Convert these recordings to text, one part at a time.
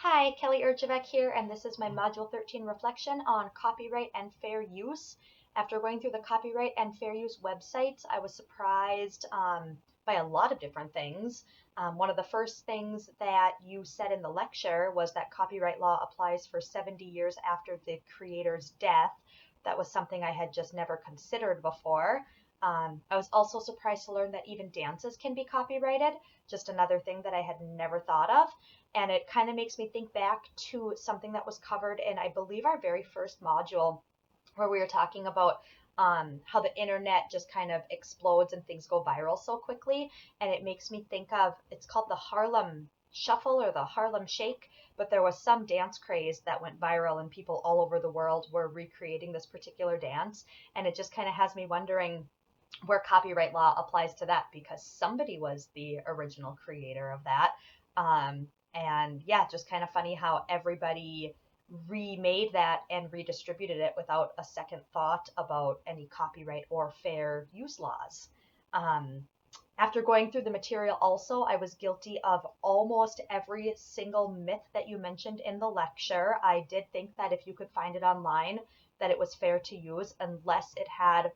Hi, KellyErjavec here, and this is my Module 13 reflection on copyright and fair use. After going through the copyright and fair use website, I was surprised by a lot of different things. One of the first things that you said in the lecture was that copyright law applies for 70 years after the creator's death. That was something I had just never considered before. I was also surprised to learn that even dances can be copyrighted, just another thing that I had never thought of. And it kind of makes me think back to something that was covered in, I believe, our very first module, where we were talking about how the internet just kind of explodes and things go viral so quickly. And it makes me think of, it's called the Harlem Shuffle or the Harlem Shake, but there was some dance craze that went viral and people all over the world were recreating this particular dance. And it just kind of has me wondering where copyright law applies to that, because somebody was the original creator of that. And yeah, just kind of funny how everybody remade that and redistributed it without a second thought about any copyright or fair use laws. Um, After going through the material also, I was guilty of almost every single myth that you mentioned in the lecture. I did think that if you could find it online, that it was fair to use unless it had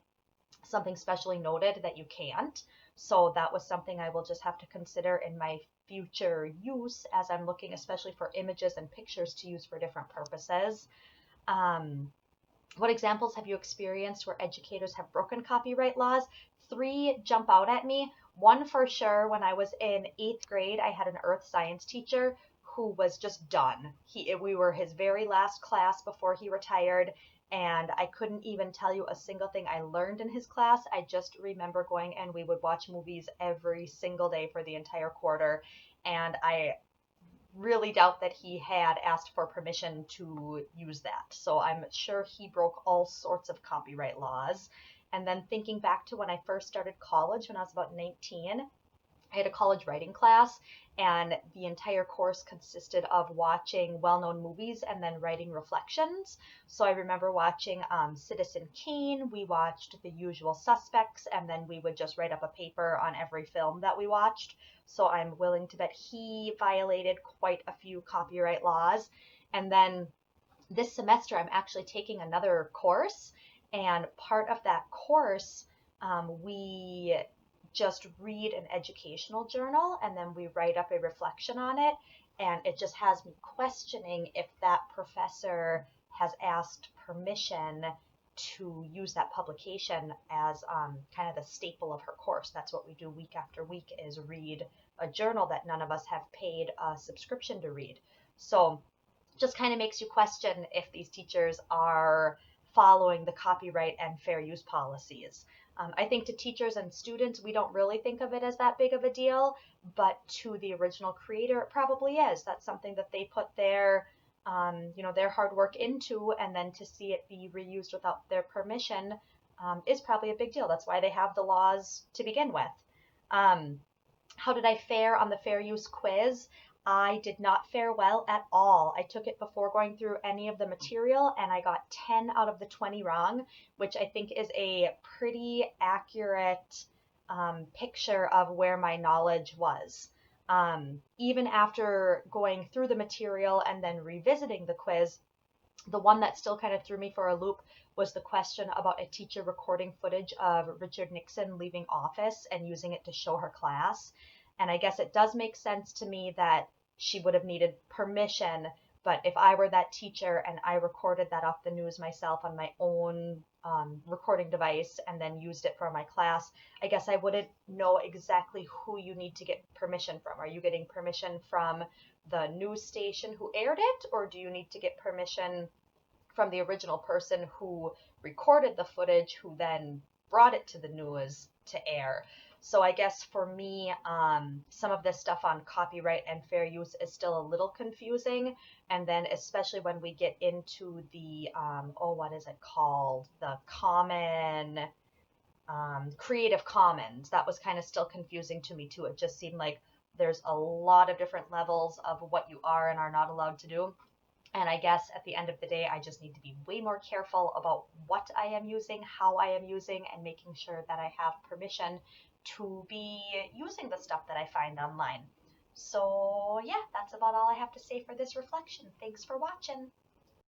something specially noted that you can't. So that was something I will just have to consider in my future use as I'm looking especially for images and pictures to use for different purposes. Um, what examples have you experienced where educators have broken copyright laws? Three jump out at me. One for sure, when I was in 8th grade, I had an earth science teacher who was just done. We were his very last class before he retired, and I couldn't even tell you a single thing I learned in his class. I just remember going and we would watch movies every single day for the entire quarter, and I really doubt that he had asked for permission to use that. So I'm sure he broke all sorts of copyright laws. And then thinking back to when I first started college when I was about 19, I had a college writing class, and the entire course consisted of watching well-known movies and then writing reflections. So I remember watching Citizen Kane, we watched The Usual Suspects, and then we would just write up a paper on every film that we watched. So I'm willing to bet he violated quite a few copyright laws. And then this semester, I'm actually taking another course, and part of that course, we just read an educational journal and then we write up a reflection on it. And it just has me questioning if that professor has asked permission to use that publication as kind of the staple of her course. That's what we do week after week, is read a journal that none of us have paid a subscription to read. So just kind of makes you question if these teachers are following the copyright and fair use policies. I think to teachers and students, we don't really think of it as that big of a deal, but to the original creator, it probably is. That's something that they put their, their hard work into, and then to see it be reused without their permission is probably a big deal. That's why they have the laws to begin with. How did I fare on the fair use quiz? I did not fare well at all. I took it before going through any of the material, and I got 10 out of the 20 wrong, which I think is a pretty accurate picture of where my knowledge was. Even after going through the material and then revisiting the quiz, the one that still kind of threw me for a loop was the question about a teacher recording footage of Richard Nixon leaving office and using it to show her class. And I guess it does make sense to me that she would have needed permission, but if I were that teacher and I recorded that off the news myself on my own recording device and then used it for my class, I guess I wouldn't know exactly who you need to get permission from. Are you getting permission from the news station who aired it, or do you need to get permission from the original person who recorded the footage, who then brought it to the news to air? So I guess for me, some of this stuff on copyright and fair use is still a little confusing. And then especially when we get into the, what is it called? The common, Creative Commons. That was kind of still confusing to me too. It just seemed like there's a lot of different levels of what you are and are not allowed to do. And I guess at the end of the day, I just need to be way more careful about what I am using, how I am using, and making sure that I have permission to be using the stuff that I find online. So yeah, that's about all I have to say for this reflection. Thanks for watching.